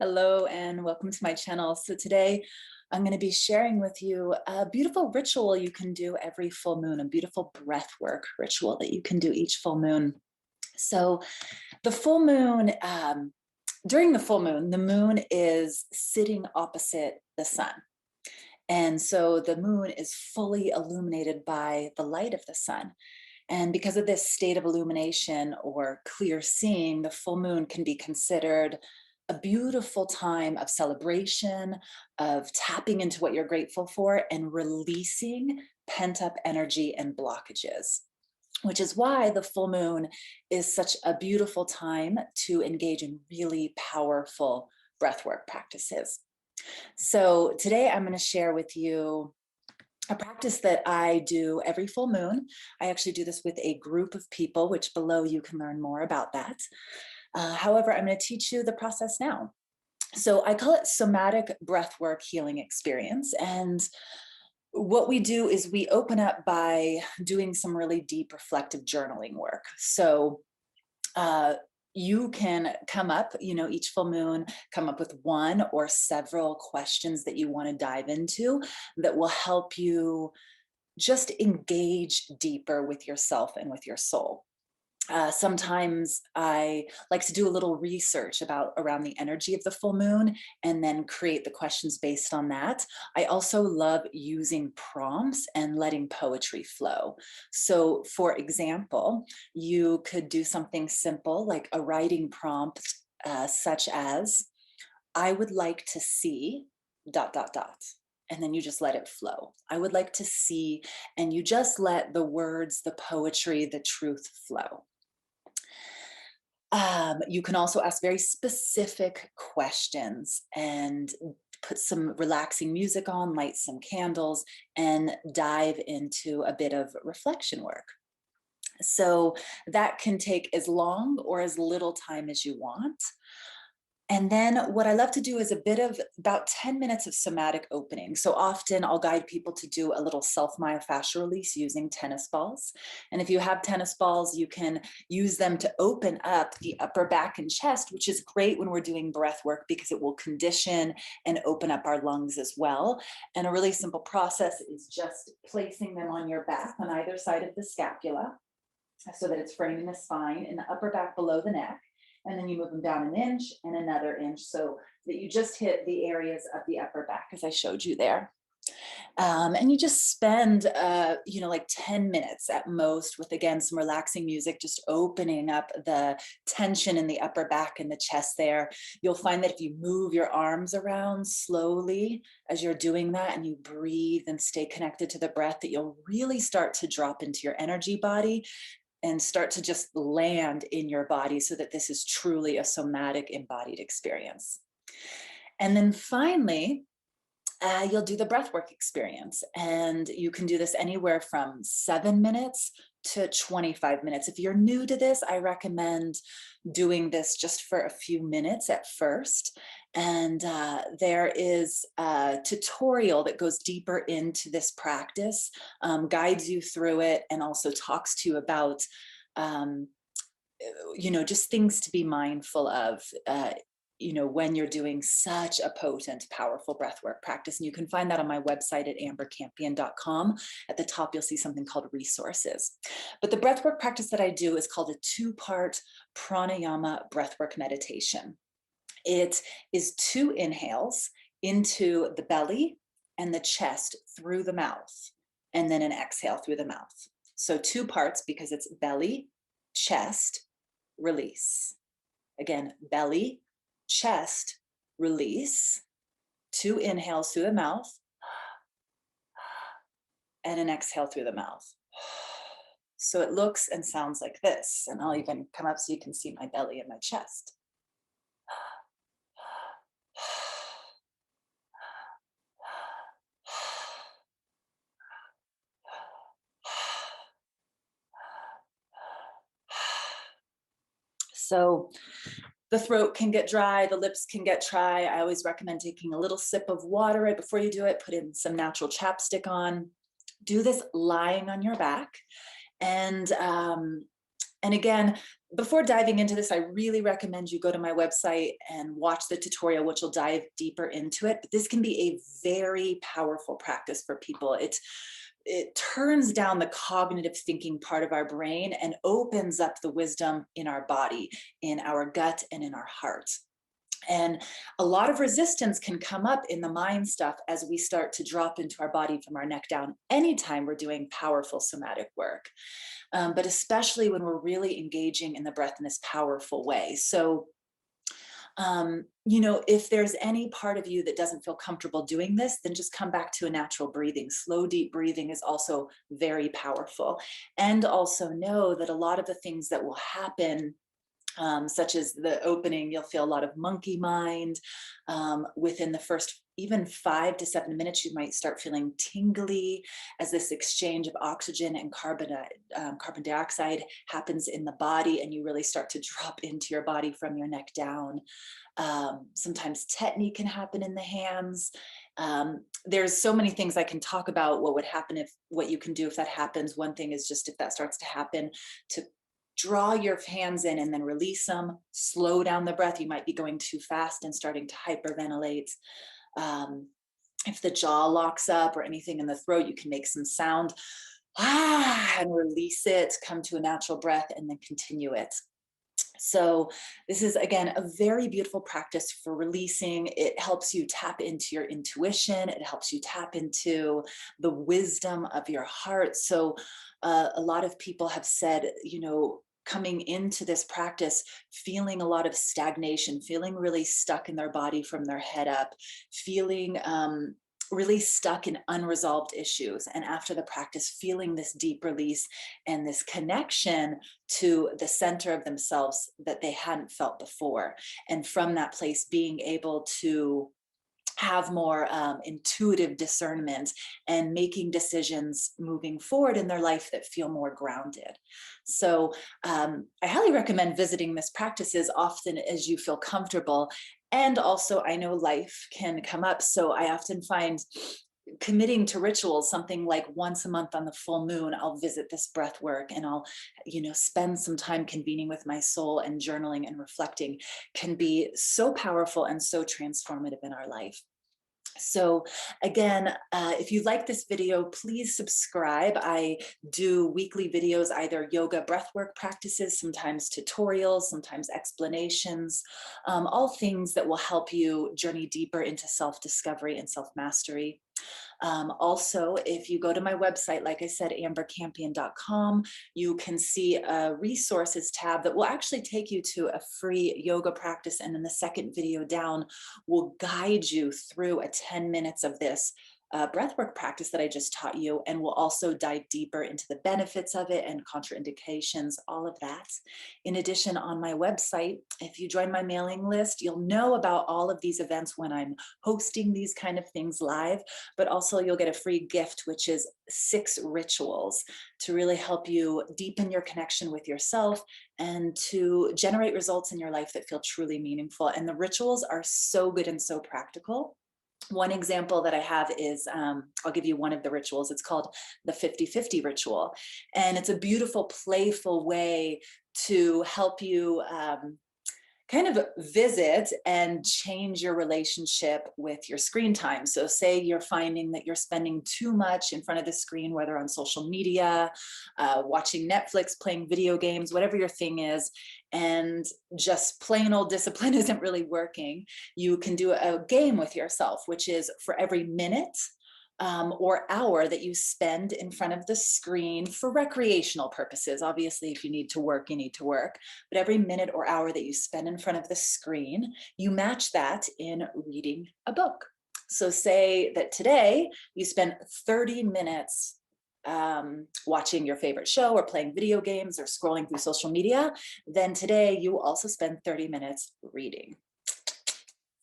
Hello and welcome to my channel. So today I'm going to be sharing with you a beautiful ritual you can do every full moon, a beautiful breath work ritual that you can do each full moon. So the full moon, during the moon is sitting opposite the sun. And so the moon is fully illuminated by the light of the sun. And because of this state of illumination or clear seeing, the full moon can be considered a beautiful time of celebration, of tapping into what you're grateful for and releasing pent-up energy and blockages, which is why the full moon is such a beautiful time to engage in really powerful breathwork practices. So today I'm going to share with you a practice that I do every full moon. I actually do this with a group of people, which below you can learn more about that. However, I'm going to teach you the process now. So I call it somatic breathwork healing experience. And what we do is we open up by doing some really deep reflective journaling work. So you can come up, each full moon, come up with one or several questions that you want to dive into that will help you just engage deeper with yourself and with your soul. Sometimes I like to do a little research around the energy of the full moon and then create the questions based on that. I also love using prompts and letting poetry flow. So for example, you could do something simple like a writing prompt, such as, I would like to see ... And then you just let it flow. I would like to see, and you just let the words, the poetry, the truth flow. You can also ask very specific questions and put some relaxing music on, light some candles, and dive into a bit of reflection work. So that can take as long or as little time as you want. And then what I love to do is a bit of about 10 minutes of somatic opening. So often I'll guide people to do a little self-myofascial release using tennis balls. And if you have tennis balls, you can use them to open up the upper back and chest, which is great when we're doing breath work because it will condition and open up our lungs as well. And a really simple process is just placing them on your back on either side of the scapula so that it's framing the spine in the upper back below the neck. And then you move them down an inch and another inch so that you just hit the areas of the upper back as I showed you there. And you just spend, like 10 minutes at most with, again, some relaxing music, just opening up the tension in the upper back and the chest there. You'll find that if you move your arms around slowly as you're doing that and you breathe and stay connected to the breath, that you'll really start to drop into your energy body and start to just land in your body so that this is truly a somatic embodied experience. And then finally, you'll do the breathwork experience. And you can do this anywhere from 7 minutes to 25 minutes. If you're new to this, I recommend doing this just for a few minutes at first. And there is a tutorial that goes deeper into this practice, guides you through it, and also talks to you about, just things to be mindful of, when you're doing such a potent, powerful breathwork practice. And you can find that on my website at ambercampion.com. At the top, you'll see something called resources. But the breathwork practice that I do is called a 2-part pranayama breathwork meditation. It is 2 inhales into the belly and the chest through the mouth, and then an exhale through the mouth. So 2 parts because it's belly, chest, release. Again, belly, chest, release, 2 inhales through the mouth, and an exhale through the mouth. So it looks and sounds like this. And I'll even come up so you can see my belly and my chest. So the throat can get dry, the lips can get dry. I always recommend taking a little sip of water right before you do it, put in some natural chapstick on. Do this lying on your back. And again, before diving into this, I really recommend you go to my website and watch the tutorial, which will dive deeper into it. But this can be a very powerful practice for people. It turns down the cognitive thinking part of our brain and opens up the wisdom in our body, in our gut, and in our heart. And a lot of resistance can come up in the mind stuff as we start to drop into our body from our neck down anytime we're doing powerful somatic work, but especially when we're really engaging in the breath in this powerful way. So, if there's any part of you that doesn't feel comfortable doing this, then just come back to a natural breathing. Slow, deep breathing is also very powerful. And also know that a lot of the things that will happen, such as the opening, you'll feel a lot of monkey mind. Within the first even 5 to 7 minutes, you might start feeling tingly as this exchange of oxygen and carbon dioxide happens in the body, and you really start to drop into your body from your neck down. Sometimes tetany can happen in the hands. There's so many things I can talk about what would happen what you can do if that happens. One thing is just if that starts to happen, to draw your hands in and then release them, slow down the breath. You might be going too fast and starting to hyperventilate. If the jaw locks up or anything in the throat, you can make some sound and release it, come to a natural breath, and then continue it. So this is, again, a very beautiful practice for releasing. It helps you tap into your intuition. It helps you tap into the wisdom of your heart. So a lot of people have said, coming into this practice, feeling a lot of stagnation, feeling really stuck in their body from their head up, feeling really stuck in unresolved issues. And after the practice, feeling this deep release and this connection to the center of themselves that they hadn't felt before. And from that place, being able to have more intuitive discernment and making decisions moving forward in their life that feel more grounded. So I highly recommend visiting this practice as often as you feel comfortable. And also, I know life can come up. So I often find committing to rituals, something like once a month on the full moon, I'll visit this breath work and I'll, spend some time convening with my soul, and journaling and reflecting can be so powerful and so transformative in our life. So again, if you like this video, please subscribe. I do weekly videos, either yoga breathwork practices, sometimes tutorials, sometimes explanations, all things that will help you journey deeper into self-discovery and self-mastery. Also, if you go to my website, like I said, ambercampion.com, you can see a resources tab that will actually take you to a free yoga practice. And then the second video down will guide you through a 10 minutes of this breathwork practice that I just taught you, and we'll also dive deeper into the benefits of it and contraindications, all of that. In addition, on my website, if you join my mailing list, you'll know about all of these events when I'm hosting these kind of things live, but also you'll get a free gift, which is 6 rituals to really help you deepen your connection with yourself and to generate results in your life that feel truly meaningful. And the rituals are so good and so practical. One example that I have is, I'll give you one of the rituals. It's called the 50-50 ritual. And it's a beautiful, playful way to help you kind of visit and change your relationship with your screen time. So say you're finding that you're spending too much in front of the screen, whether on social media, watching Netflix, playing video games, whatever your thing is, and just plain old discipline isn't really working. You can do a game with yourself, which is for every minute or hour that you spend in front of the screen for recreational purposes. Obviously, if you need to work, you need to work. But every minute or hour that you spend in front of the screen, you match that in reading a book. So say that today you spend 30 minutes watching your favorite show or playing video games or scrolling through social media, then today you will also spend 30 minutes reading.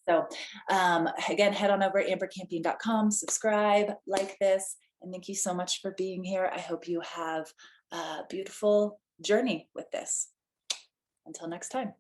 So again, head on over to ambercampion.com, subscribe, like this, and thank you so much for being here. I hope you have a beautiful journey with this. Until next time.